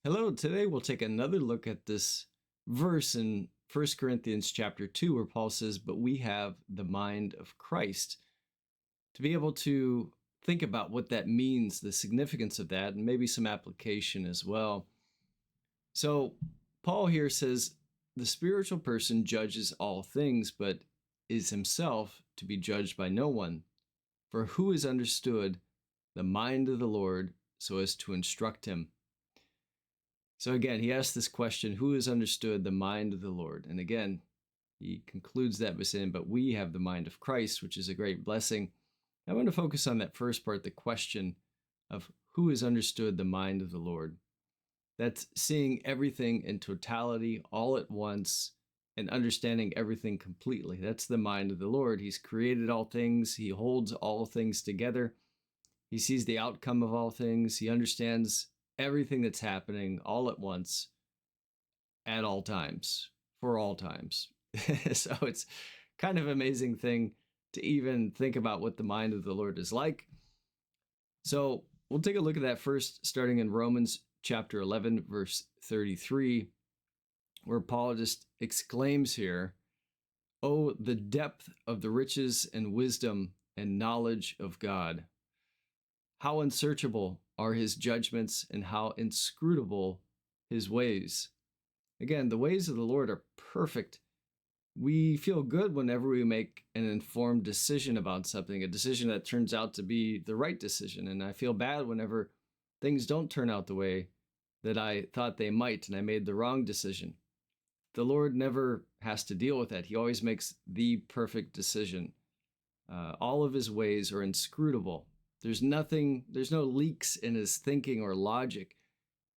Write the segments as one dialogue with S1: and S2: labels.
S1: Hello, today we'll take another look at this verse in 1 Corinthians chapter 2 where Paul says, "But we have the mind of Christ." To be able to think about what that means, the significance of that, and maybe some application as well. So Paul here says, "The spiritual person judges all things, but is himself to be judged by no one. For who has understood the mind of the Lord so as to instruct him?" So again, he asks this question, who has understood the mind of the Lord? And again, he concludes that by saying, but we have the mind of Christ, which is a great blessing. I want to focus on that first part, the question of who has understood the mind of the Lord. That's seeing everything in totality all at once and understanding everything completely. That's the mind of the Lord. He's created all things. He holds all things together. He sees the outcome of all things. He understands everything that's happening all at once at all times, for all times. So it's kind of an amazing thing to even think about what the mind of the Lord is like. So we'll take a look at that first, starting in Romans chapter 11, verse 33, where Paul just exclaims here, "Oh, the depth of the riches and wisdom and knowledge of God. How unsearchable are his judgments and how inscrutable his ways." Again, the ways of the Lord are perfect. We feel good whenever we make an informed decision about something, a decision that turns out to be the right decision. And I feel bad whenever things don't turn out the way that I thought they might, and I made the wrong decision. The Lord never has to deal with that. He always makes the perfect decision. All of his ways are inscrutable. There's no leaks in his thinking or logic.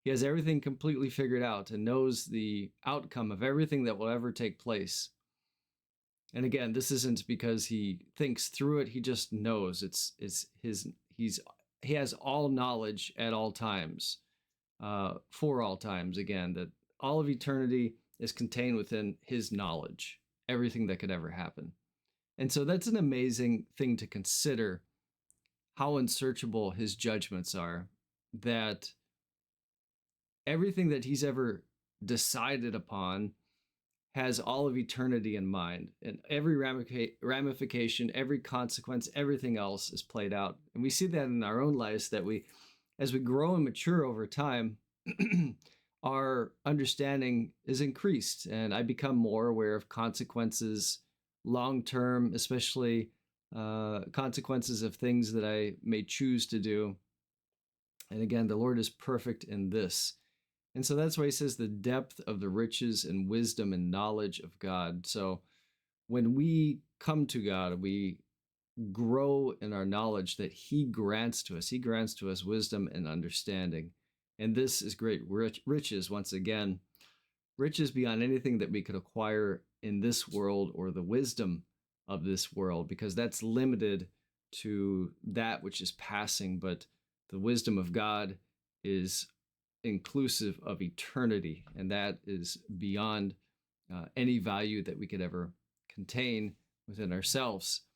S1: He has everything completely figured out and knows the outcome of everything that will ever take place. And again, this isn't because he thinks through it. He just knows he has all knowledge at all times, for all times. Again, that all of eternity is contained within his knowledge, everything that could ever happen. And so that's an amazing thing to consider, how unsearchable his judgments are, that everything that he's ever decided upon has all of eternity in mind, and every ramification, every consequence, everything else is played out. And we see that in our own lives, that as we grow and mature over time, our understanding is increased, and I become more aware of consequences long term, especially consequences of things that I may choose to do. And again, the Lord is perfect in this. And so that's why he says the depth of the riches and wisdom and knowledge of God. So when we come to God, we grow in our knowledge that he grants to us. He grants to us wisdom and understanding. And this is great riches, once again, riches beyond anything that we could acquire in this world or the wisdom of this world, because that's limited to that which is passing. But the wisdom of God is inclusive of eternity, and that is beyond any value that we could ever contain within ourselves.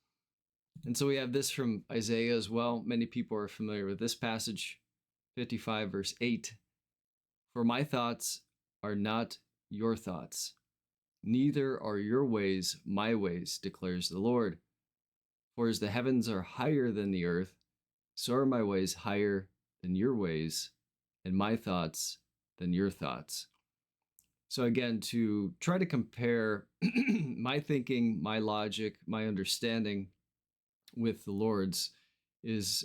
S1: And so we have this from Isaiah as well. Many people are familiar with this passage, 55 verse 8. "For my thoughts are not your thoughts, neither are your ways my ways, declares the Lord. For as the heavens are higher than the earth, so are my ways higher than your ways, and my thoughts than your thoughts." So again, to try to compare my thinking, my logic, my understanding with the Lord's is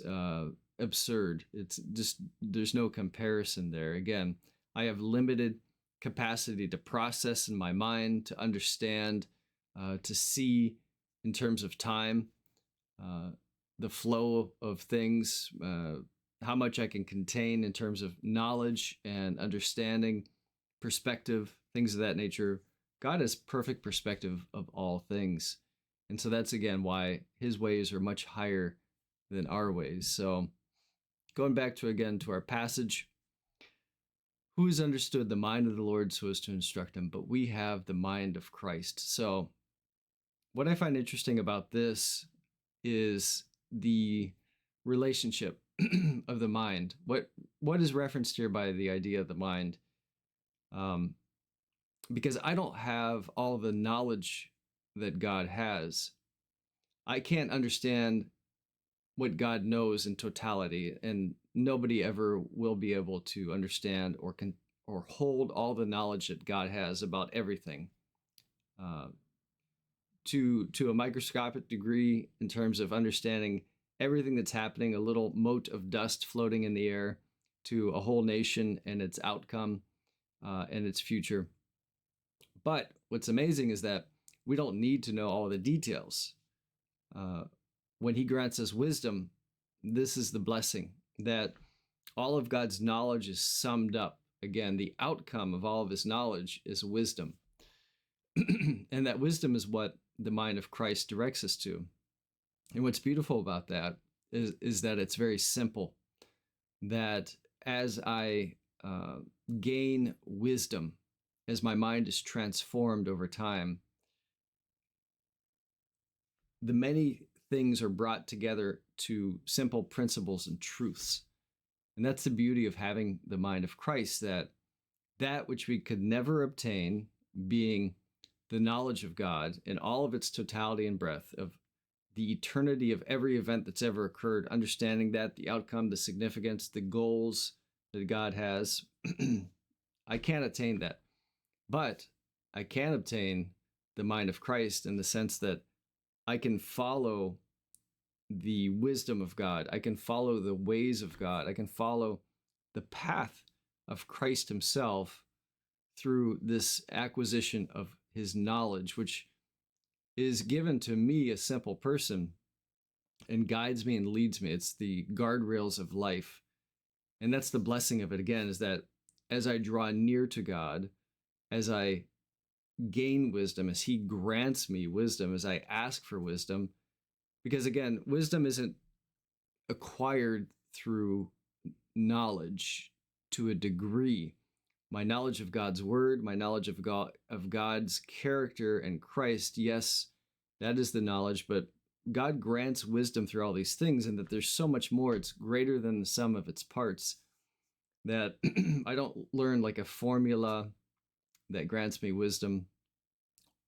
S1: absurd. It's just, there's no comparison there. Again, I have limited capacity to process in my mind, to understand, to see in terms of time, the flow of things, how much I can contain in terms of knowledge and understanding, perspective, things of that nature. God has perfect perspective of all things. And so that's, again, why his ways are much higher than our ways. So going back to our passage, who has understood the mind of the Lord so as to instruct him? But we have the mind of Christ. So what I find interesting about this is the relationship of the mind. What is referenced here by the idea of the mind? Um, because I don't have all the knowledge that God has. I can't understand what God knows in totality, and nobody ever will be able to understand or hold all the knowledge that God has about everything. Uh, to a microscopic degree in terms of understanding everything that's happening, a little mote of dust floating in the air, to a whole nation and its outcome and its future. But what's amazing is that we don't need to know all the details. Uh, when he grants us wisdom, this is the blessing that all of God's knowledge is summed up. Again, the outcome of all of his knowledge is wisdom. And that wisdom is what the mind of Christ directs us to. And what's beautiful about that is that it's very simple. That as I gain wisdom, as my mind is transformed over time, the many things are brought together to simple principles and truths. And that's the beauty of having the mind of Christ, that which we could never obtain, being the knowledge of God in all of its totality and breadth, of the eternity of every event that's ever occurred, understanding that, the outcome, the significance, the goals that God has. I can't attain that. But I can obtain the mind of Christ in the sense that I can follow the wisdom of God. I can follow the ways of God. I can follow the path of Christ himself through this acquisition of his knowledge, which is given to me, a simple person, and guides me and leads me. It's the guardrails of life. And that's the blessing of it, again, is that as I draw near to God, as I gain wisdom, as he grants me wisdom, as I ask for wisdom, because again, wisdom isn't acquired through knowledge to a degree. My knowledge of God's word, my knowledge of God's character and Christ, yes, that is the knowledge, but God grants wisdom through all these things, and that there's so much more. It's greater than the sum of its parts, that I don't learn like a formula that grants me wisdom,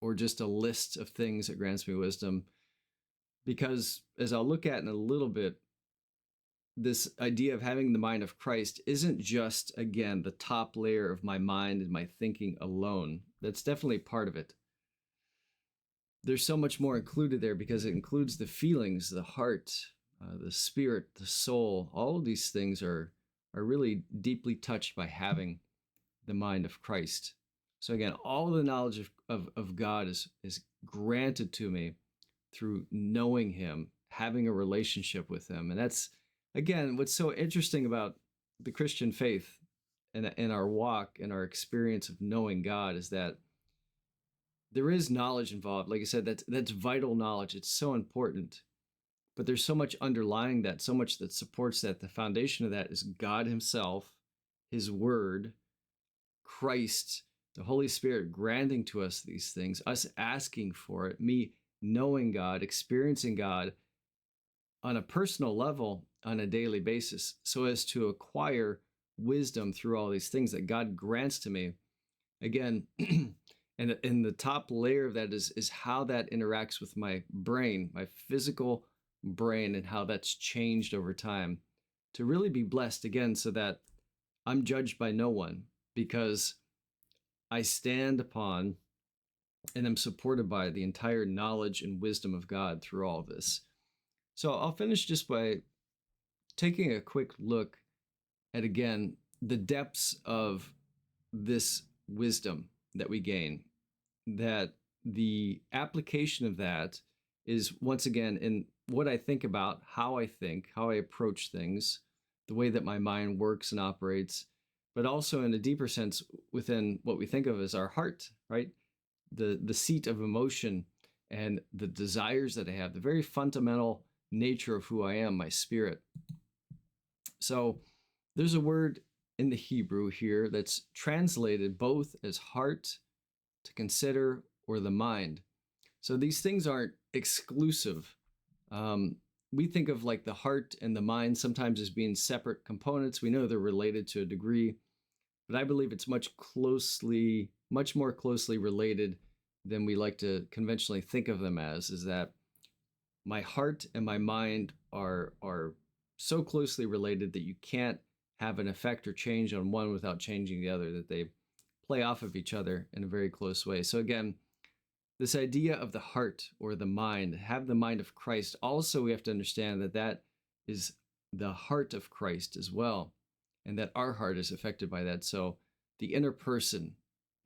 S1: or just a list of things that grants me wisdom. Because as I'll look at in a little bit, this idea of having the mind of Christ isn't just, again, the top layer of my mind and my thinking alone. That's definitely part of it. There's so much more included there, because it includes the feelings, the heart, the spirit, the soul. All of these things are really deeply touched by having the mind of Christ. So again, all the knowledge of God is granted to me through knowing him, having a relationship with him. And that's, again, what's so interesting about the Christian faith and our walk and our experience of knowing God, is that there is knowledge involved. Like I said, that's vital knowledge. It's so important. But there's so much underlying that, so much that supports that. The foundation of that is God himself, his word, Christ, the Holy Spirit granting to us these things, us asking for it, me knowing God, experiencing God on a personal level on a daily basis, so as to acquire wisdom through all these things that God grants to me. Again, and in the top layer of that is how that interacts with my brain, my physical brain, and how that's changed over time to really be blessed, again, so that I'm judged by no one, because I stand upon and am supported by the entire knowledge and wisdom of God through all of this. So I'll finish just by taking a quick look at, again, the depths of this wisdom that we gain, that the application of that is, once again, in what I think about, how I think, how I approach things, the way that my mind works and operates, but also in a deeper sense within what we think of as our heart, right? The seat of emotion and the desires that I have, the very fundamental nature of who I am, my spirit. So there's a word in the Hebrew here that's translated both as heart, to consider, or the mind. So these things aren't exclusive. we think of like the heart and the mind sometimes as being separate components. We know they're related to a degree, but I believe it's much more closely related than we like to conventionally think of them as, is that my heart and my mind are so closely related that you can't have an effect or change on one without changing the other, that they play off of each other in a very close way. So again, this idea of the heart or the mind, have the mind of Christ, also we have to understand that that is the heart of Christ as well, and that our heart is affected by that. So the inner person,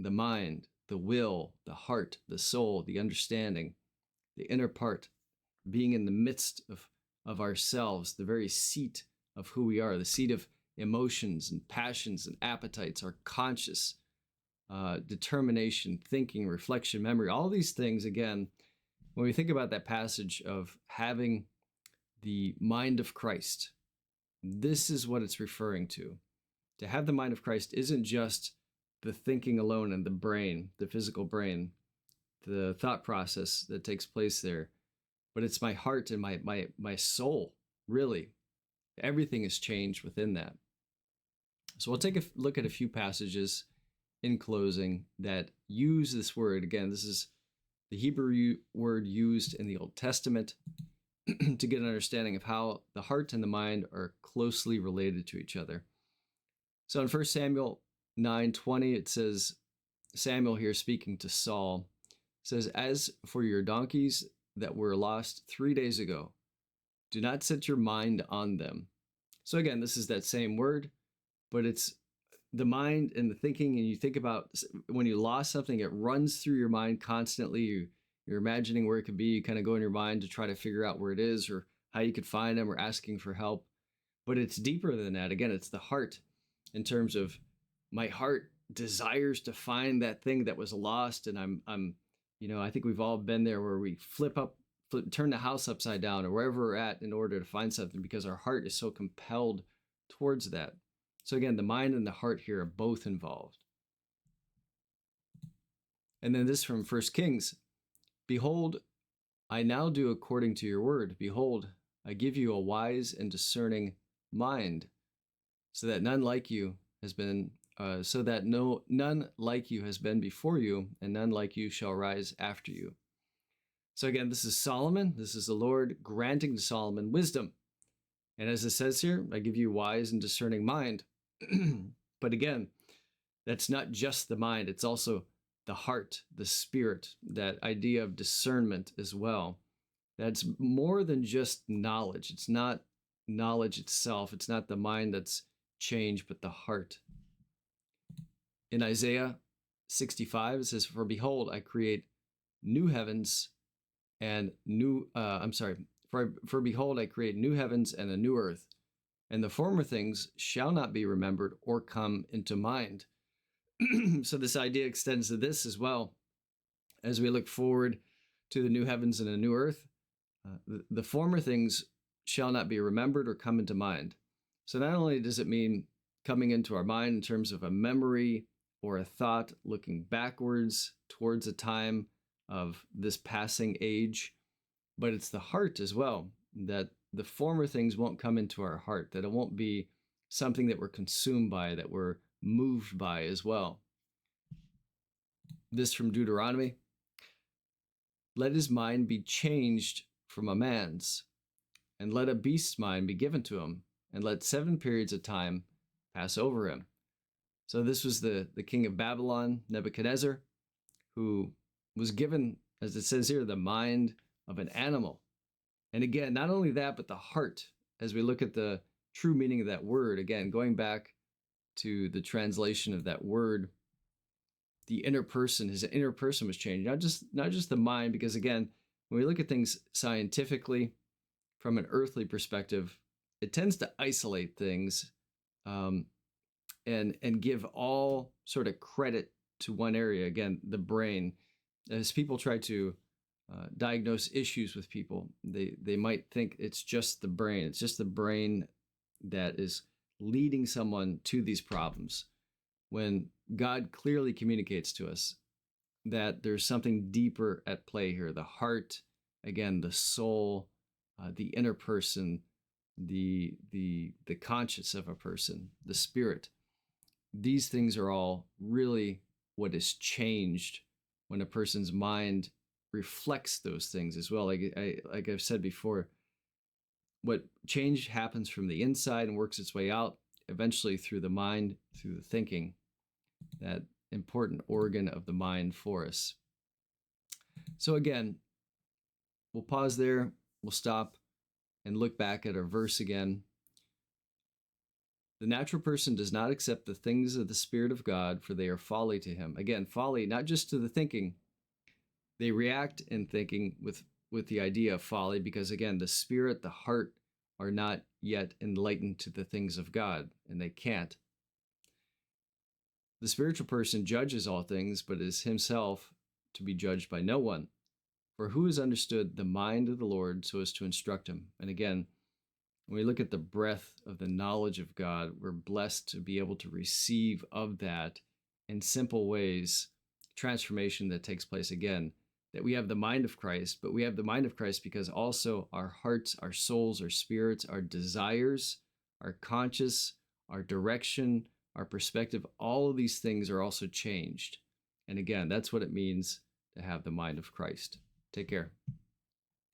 S1: the mind, the will, the heart, the soul, the understanding, the inner part, being in the midst of ourselves, the very seat of who we are, the seat of emotions and passions and appetites, our conscious determination, thinking, reflection, memory, all these things. Again, when we think about that passage of having the mind of Christ, this is what it's referring to. To have the mind of Christ isn't just the thinking alone in the brain, the physical brain, the thought process that takes place there, but it's my heart and my soul, really. Everything is changed within that. So we'll take a look at a few passages in closing that use this word. Again, this is the Hebrew word used in the Old Testament to get an understanding of how the heart and the mind are closely related to each other. So in 1 Samuel 9:20, it says, Samuel here speaking to Saul, says, "As for your donkeys that were lost 3 days ago, do not set your mind on them." So again, this is that same word, but it's the mind and the thinking. And you think about when you lost something, it runs through your mind constantly. You're imagining where it could be. You kind of go in your mind to try to figure out where it is or how you could find them or asking for help. But it's deeper than that. Again, it's the heart, in terms of my heart desires to find that thing that was lost. And I'm I think we've all been there where we turn the house upside down or wherever we're at in order to find something because our heart is so compelled towards that. So again, the mind and the heart here are both involved. And then this from 1 Kings, "Behold, I now do according to your word. Behold, I give you a wise and discerning mind, so that none like you has been before you, and none like you shall rise after you." So again, this is Solomon. This is the Lord granting to Solomon wisdom. And as it says here, "I give you wise and discerning mind." But again, that's not just the mind. It's also the heart, the spirit, that idea of discernment as well. That's more than just knowledge. It's not knowledge itself. It's not the mind that's changed, but the heart. In Isaiah 65, it says, "For behold, I create new heavens and for behold, I create new heavens and a new earth, and the former things shall not be remembered or come into mind." So this idea extends to this as well. As we look forward to the new heavens and a new earth, the former things shall not be remembered or come into mind. So not only does it mean coming into our mind in terms of a memory or a thought looking backwards towards a time of this passing age, but it's the heart as well, that the former things won't come into our heart, that it won't be something that we're consumed by, that we're moved by as well. This from Deuteronomy, "Let his mind be changed from a man's, and let a beast's mind be given to him, and let 7 periods of time pass over him." So this was the king of Babylon, Nebuchadnezzar, who was given, as it says here, the mind of an animal. And again, not only that, but the heart, as we look at the true meaning of that word, again, going back to the translation of that word, the inner person, his inner person was changed, not just the mind, because again, when we look at things scientifically from an earthly perspective, it tends to isolate things and give all sort of credit to one area, again, the brain. As people try to diagnose issues with people, they might think it's just the brain. It's just the brain that is leading someone to these problems, when God clearly communicates to us that there's something deeper at play here. The heart, again, the soul, the inner person, the conscious of a person, the spirit. These things are all really what is changed when a person's mind reflects those things as well. Like I've said before, what change happens from the inside and works its way out, eventually through the mind, through the thinking, that important organ of the mind for us. So again, we'll pause there, we'll stop and look back at our verse again. The natural person does not accept the things of the Spirit of God, for they are folly to him. Again, folly, not just to the thinking. They react in thinking with the idea of folly because, again, the spirit, the heart are not yet enlightened to the things of God, and they can't. The spiritual person judges all things, but is himself to be judged by no one. For who has understood the mind of the Lord so as to instruct him? And again, when we look at the breadth of the knowledge of God, we're blessed to be able to receive of that in simple ways, transformation that takes place again, that we have the mind of Christ, but we have the mind of Christ because also our hearts, our souls, our spirits, our desires, our conscience, our direction, our perspective, all of these things are also changed. And again, that's what it means to have the mind of Christ. Take care.